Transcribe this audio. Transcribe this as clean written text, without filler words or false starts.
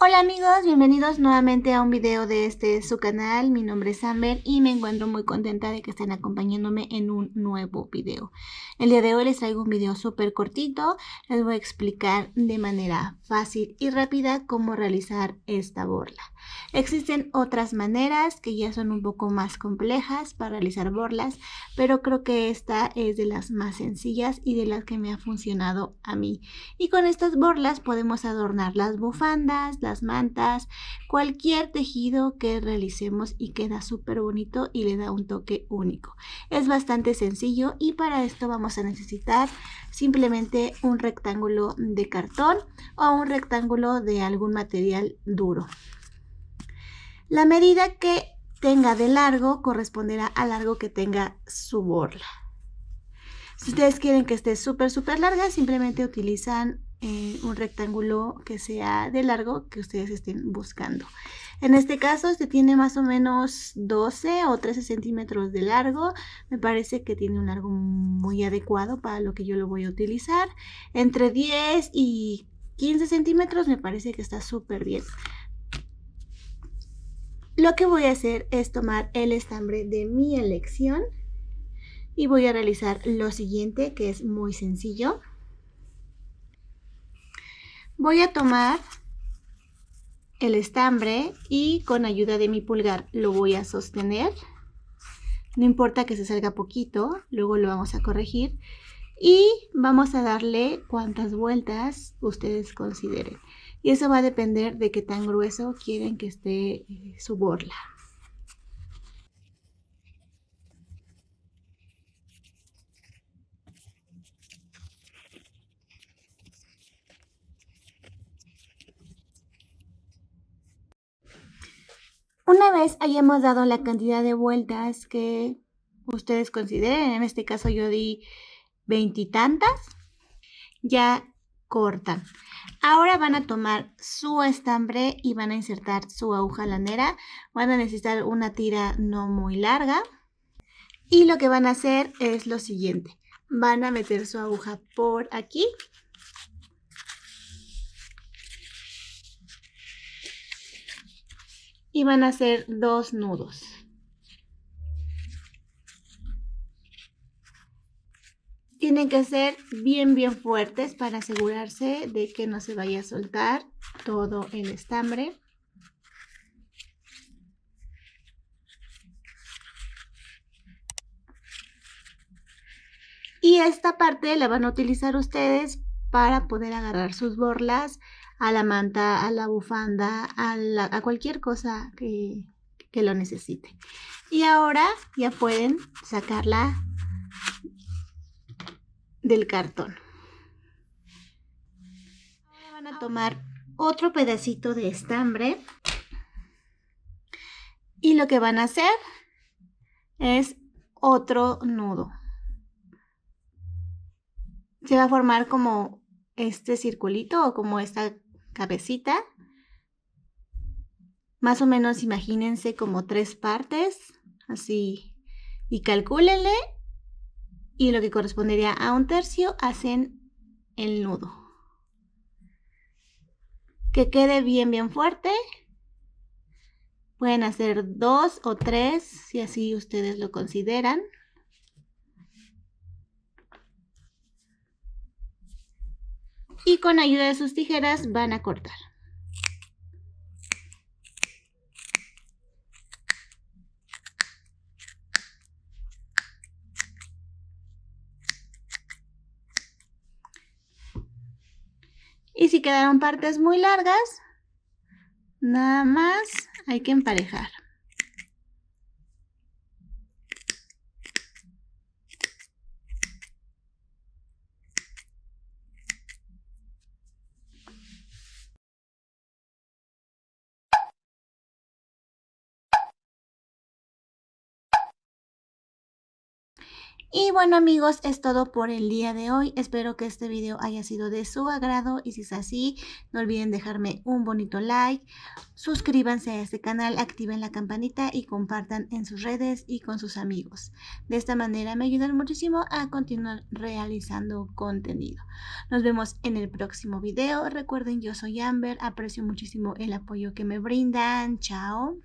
Hola amigos, bienvenidos nuevamente a un video de su canal. Mi nombre es Amber y me encuentro muy contenta de que estén acompañándome en un nuevo video. El día de hoy les traigo un video súper cortito. Les voy a explicar de manera fácil y rápida cómo realizar esta borla. Existen otras maneras que ya son un poco más complejas para realizar borlas, pero creo que esta es de las más sencillas y de las que me ha funcionado a mí. Y con estas borlas podemos adornar las bufandas, las mantas, cualquier tejido que realicemos y queda súper bonito y le da un toque único. Es bastante sencillo y para esto vamos a necesitar simplemente un rectángulo de cartón o un rectángulo de algún material duro. La medida que tenga de largo corresponderá al largo que tenga su borla. Si ustedes quieren que esté súper larga, simplemente utilizan un rectángulo que sea de largo que ustedes estén buscando. En este caso, este tiene más o menos 12 o 13 centímetros de largo. Me parece que tiene un largo muy adecuado para lo que yo lo voy a utilizar. Entre 10 y 15 centímetros me parece que está súper bien. Lo que voy a hacer es tomar el estambre de mi elección y voy a realizar lo siguiente, que es muy sencillo. Voy a tomar el estambre y con ayuda de mi pulgar lo voy a sostener. No importa que se salga poquito, luego lo vamos a corregir y vamos a darle cuantas vueltas ustedes consideren. Y eso va a depender de qué tan grueso quieren que esté su borla. Una vez hayamos dado la cantidad de vueltas que ustedes consideren, en este caso yo di 20 y tantas, ya cortan. Ahora van a tomar su estambre y van a insertar su aguja lanera. Van a necesitar una tira no muy larga. Y lo que van a hacer es lo siguiente. Van a meter su aguja por aquí. Y van a hacer 2 nudos. Tienen que ser bien fuertes para asegurarse de que no se vaya a soltar todo el estambre. Y esta parte la van a utilizar ustedes para poder agarrar sus borlas a la manta, a la bufanda, a cualquier cosa que lo necesite. Y ahora ya pueden sacarla del cartón. Ahora van a tomar otro pedacito de estambre y lo que van a hacer es otro nudo. Se va a formar como este circulito o como esta cabecita. Más o menos imagínense como 3 partes, así, y calcúlenle, y lo que correspondería a 1/3 hacen el nudo. Que quede bien fuerte. Pueden hacer 2 o 3 si así ustedes lo consideran. Y con ayuda de sus tijeras van a cortar. Y si quedaron partes muy largas, nada más hay que emparejar. Y bueno amigos, es todo por el día de hoy. Espero que este video haya sido de su agrado y si es así, no olviden dejarme un bonito like, suscríbanse a este canal, activen la campanita y compartan en sus redes y con sus amigos. De esta manera me ayudan muchísimo a continuar realizando contenido. Nos vemos en el próximo video. Recuerden, yo soy Amber, aprecio muchísimo el apoyo que me brindan. Chao.